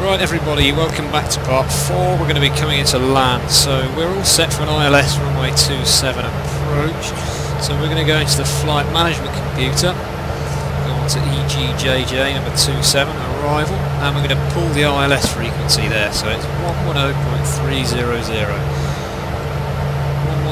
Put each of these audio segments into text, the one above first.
Right everybody, welcome back to part 4. We're going to be coming into land, so we're all set for an ILS runway 27 approach. So we're going to go into the flight management computer, go on to EGJJ number 27, arrival, and we're going to pull the ILS frequency there, so it's 110.300.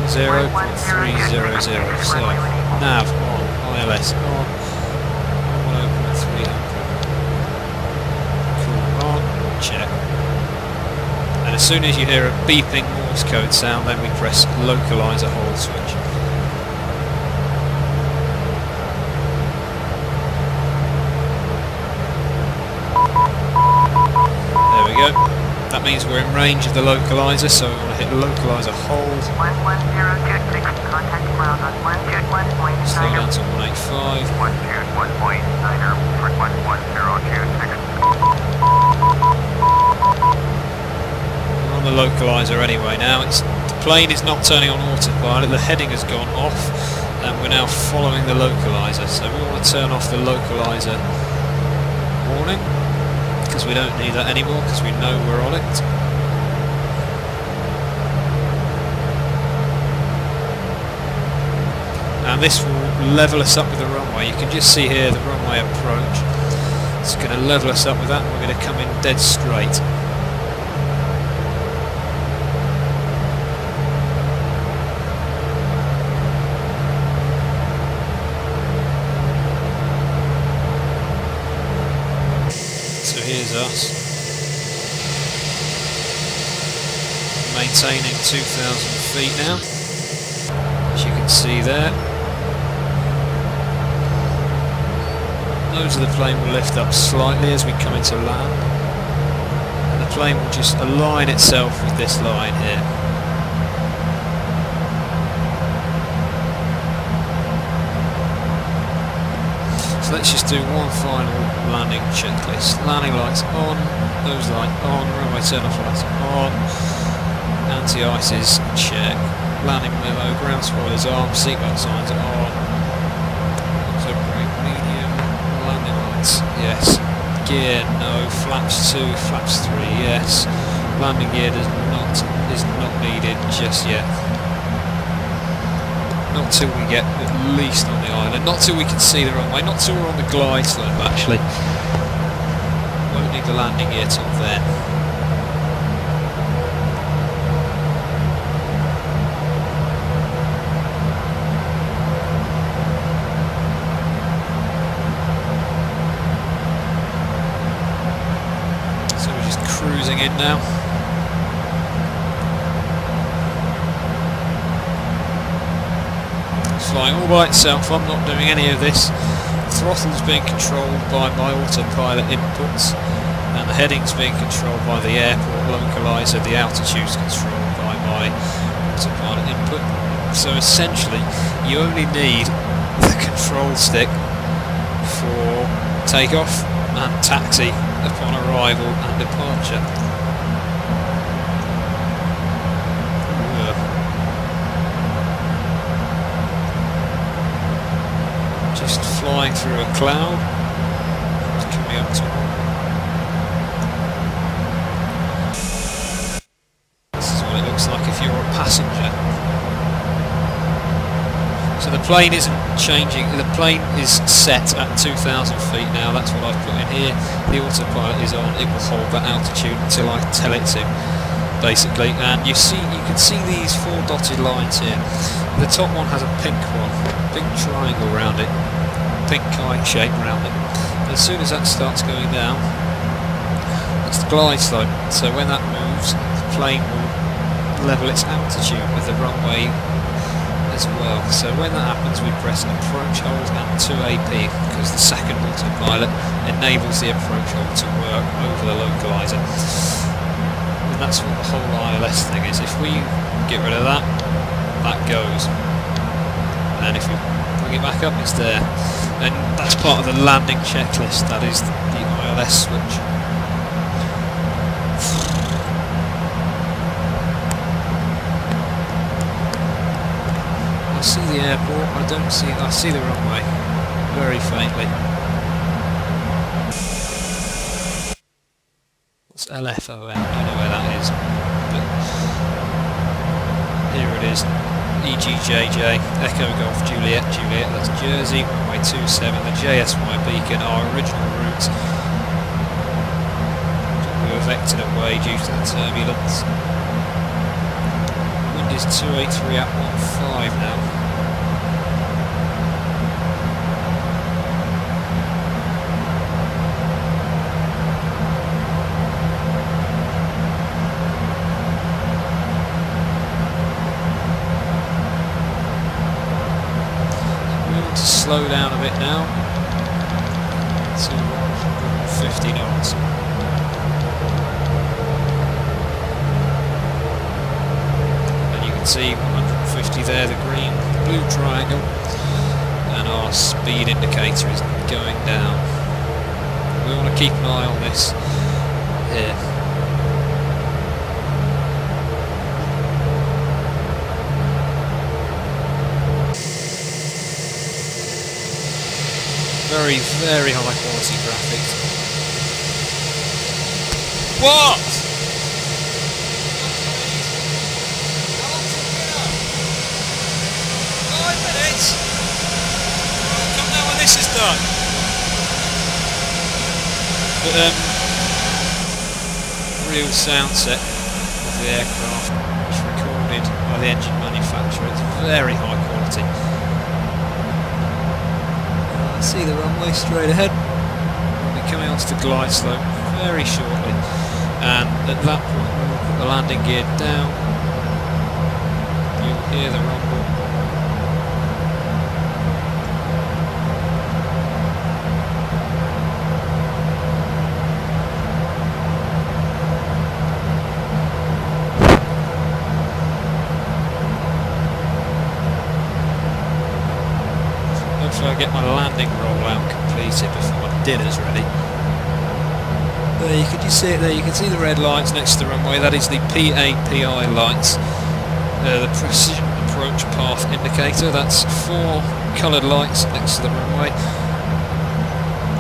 110.300, so nav on, ILS on, 110.300. Check. And as soon as you hear a beeping Morse code sound, then we press localizer hold switch. There we go. That means we're in range of the localizer, so we want to hit localizer hold. 11026, contact ground on 121.9. Slow down to 185. 121.9 for 11026. The localizer anyway now. The plane is not turning on autopilot, the heading has gone off and we're now following the localizer, so we want to turn off the localizer warning because we don't need that anymore because we know we're on it. And this will level us up with the runway. You can just see here the runway approach. It's going to level us up with that and we're going to come in dead straight. So here's us, maintaining 2,000 feet now, as you can see there. Nose of the plane will lift up slightly as we come into land, and the plane will just align itself with this line here. So let's just do one final landing checklist. Landing lights on, nose light on, runway turn off lights on, anti-ices check, landing memo, ground spoilers on, seatbelt signs on, auto brake medium, landing lights yes, gear no, flaps 2, flaps 3 yes, landing gear is not needed just yet. Not till we get at least on the island, not till we can see the runway, not till we're on the glide slope actually. Won't need the landing gear till then. So we're just cruising in now. Flying all by itself, I'm not doing any of this. The throttle's being controlled by my autopilot inputs and the heading's being controlled by the airport localizer, the altitude's controlled by my autopilot input. So essentially you only need the control stick for takeoff and taxi upon arrival and departure. Just flying through a cloud, just coming up to this is what it looks like if you're a passenger. So the plane isn't changing, the plane is set at 2,000 feet now, that's what I've put in here. The autopilot is on, it will hold that altitude until I tell it to, basically. And you can see these 4 dotted lines here. The top one has a pink one, pink triangle around it, pink kite shape around it. As soon as that starts going down, that's the glide slope. So when that moves, the plane will level its altitude with the runway as well. So when that happens, we press approach hold and 2AP because the second autopilot enables the approach hold to work over the localizer. And that's what the whole ILS thing is. If we get rid of that, that goes, and if we bring it back up, it's there. And that's part of the landing checklist, that is the ILS switch. I see the airport, I see the runway very faintly. It's LFON, I don't know where that is. But here it is. EGJJ, Echo Golf Juliet, Juliet, that's Jersey, runway 27, the JSY beacon, our original route. We were vectored away due to the turbulence. Wind is 283 at 15 now. Slow down a bit now to 150 knots. And you can see 150 there, the green, blue triangle, and our speed indicator is going down. We want to keep an eye on this here. Very, very high quality graphics. What? 5 minutes? I'll come down when this is done. But, real sound set of the aircraft, which recorded by the engine manufacturer. It's very high quality. See the runway straight ahead. We'll be coming onto the glide slope very shortly, and at that point we'll put the landing gear down. You'll hear the rumble. Hopefully I'll get my landing rollout completed before my dinner's ready. There, you can just see it there, you can see the red lights next to the runway. That is the PAPI lights, the Precision Approach Path Indicator. That's 4 coloured lights next to the runway.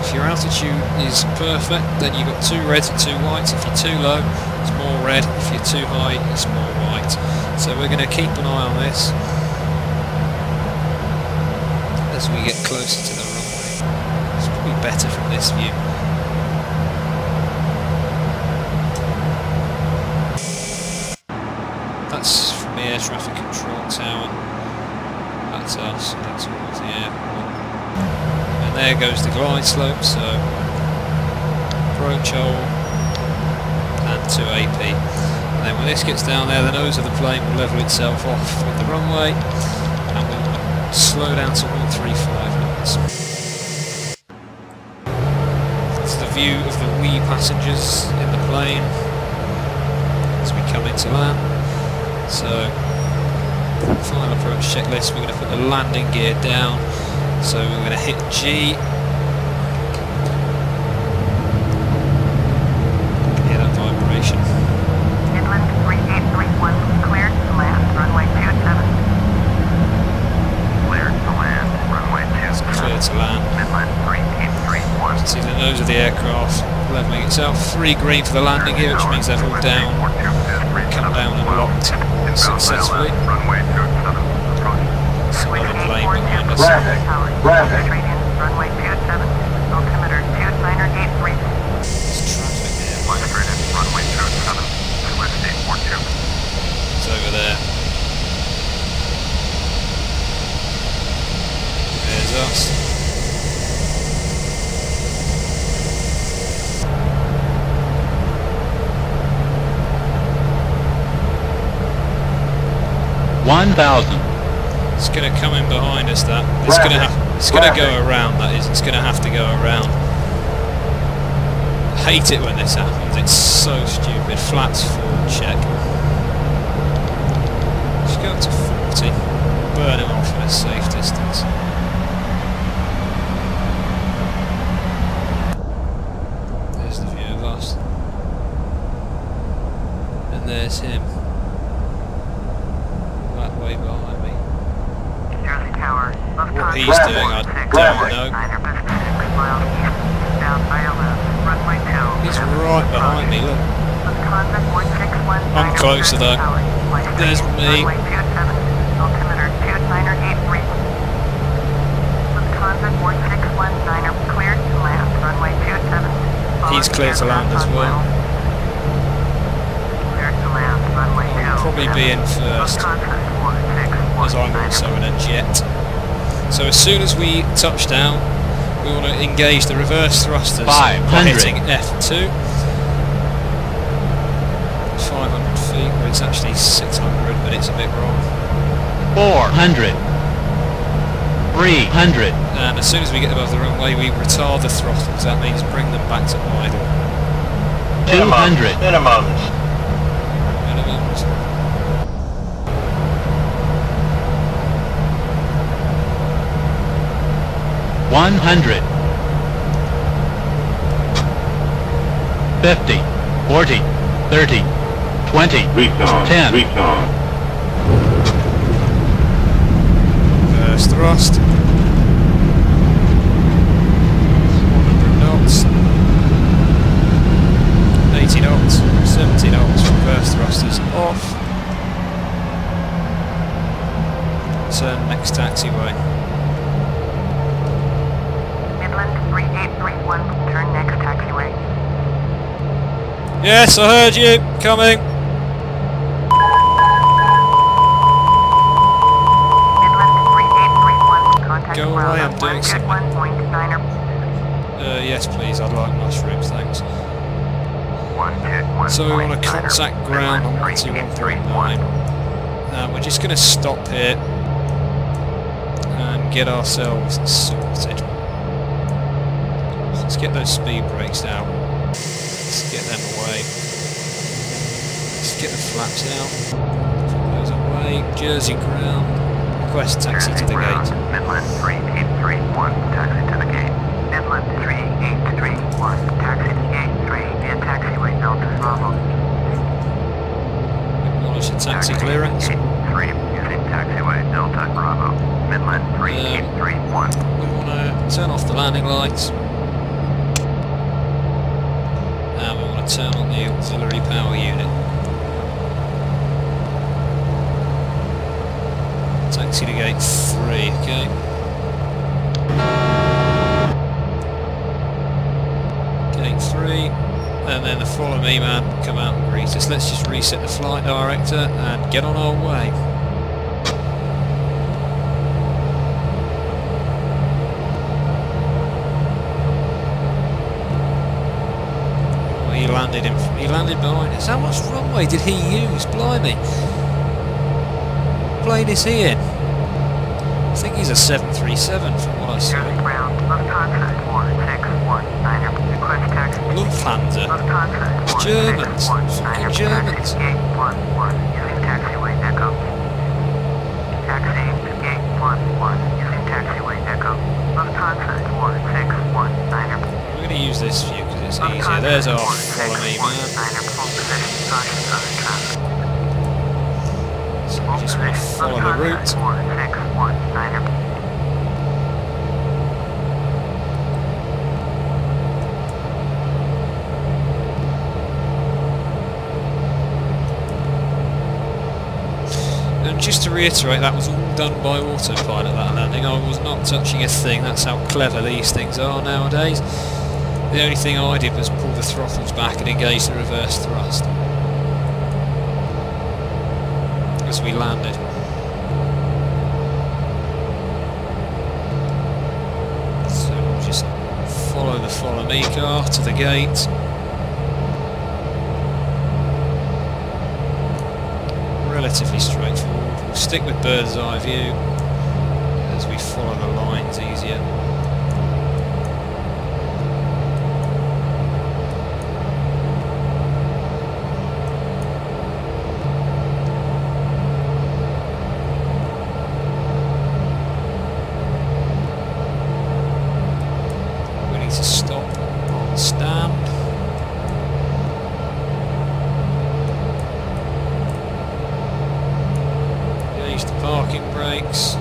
If your altitude is perfect, then you've got 2 reds and 2 whites. If you're too low, it's more red. If you're too high, it's more white. So we're going to keep an eye on this as we get closer to the runway. It's probably better from this view. That's from the air traffic control tower. That's us, that's towards the airport. And there goes the glide slope, so approach hole and to AP. And then when this gets down there, the nose of the plane will level itself off with the runway, and we'll slow down to 135 knots. That's the view of the wee passengers in the plane as we come into land. So, final approach checklist, we're going to put the landing gear down. So we're going to hit G. Hear that vibration. Midland 3831, cleared to land, runway 27. Clear to land. Midland 3831. You can see the nose of the aircraft levelling itself. 3 green for the landing gear, which means they've all down. Come down and locked successfully. Runway 27. Another plane behind us. Runway 27. Altimeter 2983. There's traffic here. Runway 27. It's over there. There's us. It's going to come in behind us. That it's going to go around. That is, it's going to have to go around. I hate it when this happens. It's so stupid. Flaps forward check. Just go up to 40. Burn it off at a safe distance. There's the view of us. And there's him. That way behind me. Jersey Tower. What he's doing, I don't know. Airbus 6 miles east, down ILS, runway 2. He's right behind me, look. Lufthansa 161 I'm closer though. There's me. Runway 27, altimeter 2983. Lufthansa 161 cleared to land, runway 27. He's clear to land as well. Cleared to land, runway 2. I'll probably be in first, as I'm also in a jet. So as soon as we touch down, we want to engage the reverse thrusters by hitting F2. 500 feet, well it's actually 600, but it's a bit wrong. 400. 300. And as soon as we get above the runway, we retard the throttles. That means bring them back to idle. 200. Minimums. Minimums. 100. 50. 40. 30. 20. Recon. 10. Recon. First thrust. 100 knots. 80 knots. 70 knots. Reverse thrusters off. Turn next taxiway. Midland 3831, turn next taxiway. Yes, I heard you. Coming. Midland 3831, contact Go away, I'm doing something. 1.9er. Yes, please. I'd like mushrooms, thanks. So we want to contact ground on 121.9. We're just going to stop here and get ourselves sorted. Let's get those speed brakes down. Let's get them away. Let's get the flaps out. Put those away. Jersey ground. Request taxi to the gate. Midland 3831, taxi to the gate. Midland 3831, taxi to gate 3 via taxiway Delta Bravo. Acknowledge the taxi clearance. 3 using taxiway Delta Bravo. Midland 3831. We want to turn off the landing lights. And we want to turn on the auxiliary power unit. Taxi to gate 3, okay. Gate 3, and then the follow me man come out and greet us. Let's just reset the flight director and get on our way. He landed behind us. How much runway did he use? Blimey. What plane is he in? I think he's a 737 from what I saw. Jersey ground, Lufthansa 4619er. Request taxi. Lufthansa. Lufthansa It's Germans. Fucking Germans. Gate 11 using taxiway Echo. Taxi to gate 11 using taxiway Echo. Lufthansa 4619er. We're going to use this view because it's easier. There's our follow me man. So we just want to follow the route. And just to reiterate, that was all done by autopilot, that landing. I was not touching a thing. That's how clever these things are nowadays. The only thing I did was pull the throttles back and engage the reverse thrust as we landed. So we'll just follow the follow me car to the gate. Relatively straightforward. We'll stick with bird's eye view as we follow the lines easier. We need to stop on stand. Engage the parking brakes.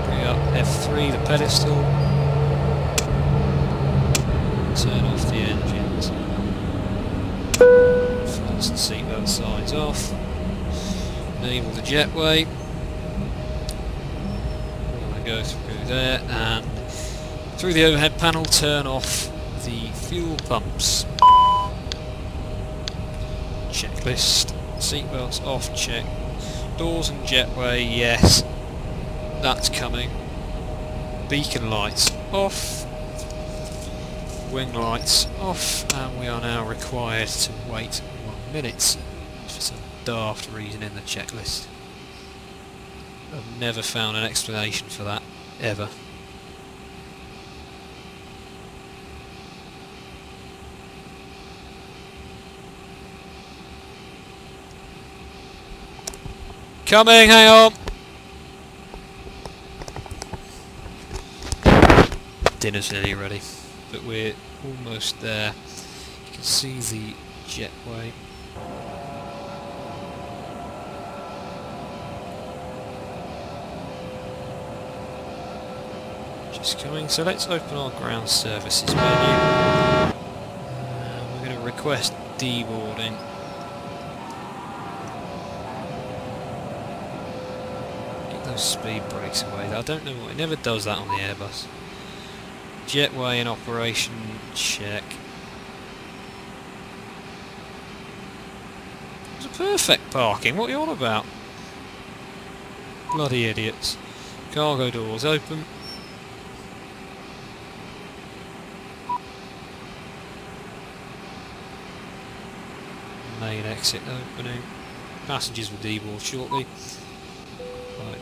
Bring up F3, the pedestal. Turn off the engines. Enable the jetway. We're going to go through there and through the overhead panel turn off the fuel pumps. Checklist. Seatbelts off, check. Doors and jetway, yes. That's coming. Beacon lights off. Wing lights off. And we are now required to wait 1 minute. For some daft reason in the checklist. I've never found an explanation for that, ever. Coming, hang on! Dinner's nearly ready, but we're almost there. You can see the jetway. Just coming, so let's open our ground services menu. We're going to request deboarding. Speed brakes away. I don't know what, it never does that on the Airbus. Jetway in operation, check. It's a perfect parking, what are you on about? Bloody idiots. Cargo doors open. Main exit opening. Passengers will deboard shortly. Right.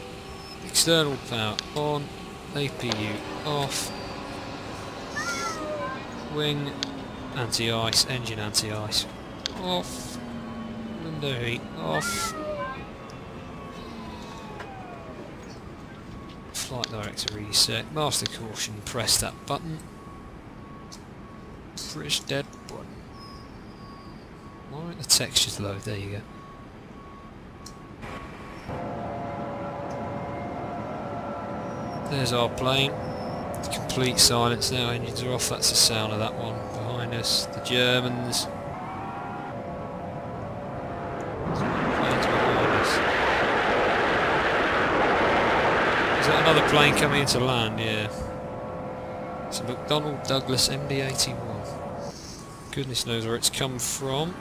External power on, APU off, wing anti-ice, engine anti-ice off, window heat off, flight director reset, master caution, press that button, British dead button. Why aren't the textures low? There you go. There's our plane. Complete silence now, engines are off, that's the sound of that one behind us. The Germans. Planes behind us. Is that another plane coming into land? Yeah. It's a McDonnell Douglas MD-81. Goodness knows where it's come from.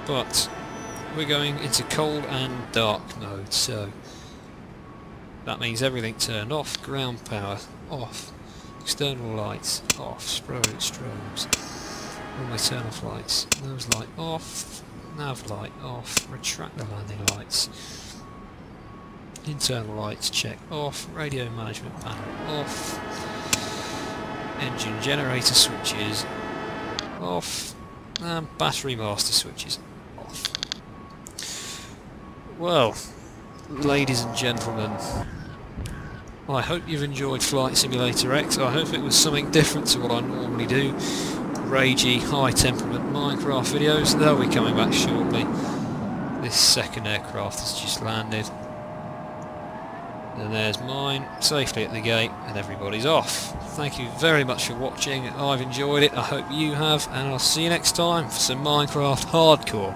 But we're going into cold and dark mode, so that means everything turned off, ground power off, external lights off, strobes, all my turn off lights, nose light off, nav light off, retractor landing lights, internal lights check off, radio management panel off, engine generator switches off, and battery master switches off. Well, ladies and gentlemen, I hope you've enjoyed Flight Simulator X. I hope it was something different to what I normally do. Ragey, high temperament Minecraft videos. They'll be coming back shortly. This second aircraft has just landed. And there's mine, safely at the gate, and everybody's off. Thank you very much for watching. I've enjoyed it, I hope you have, and I'll see you next time for some Minecraft Hardcore.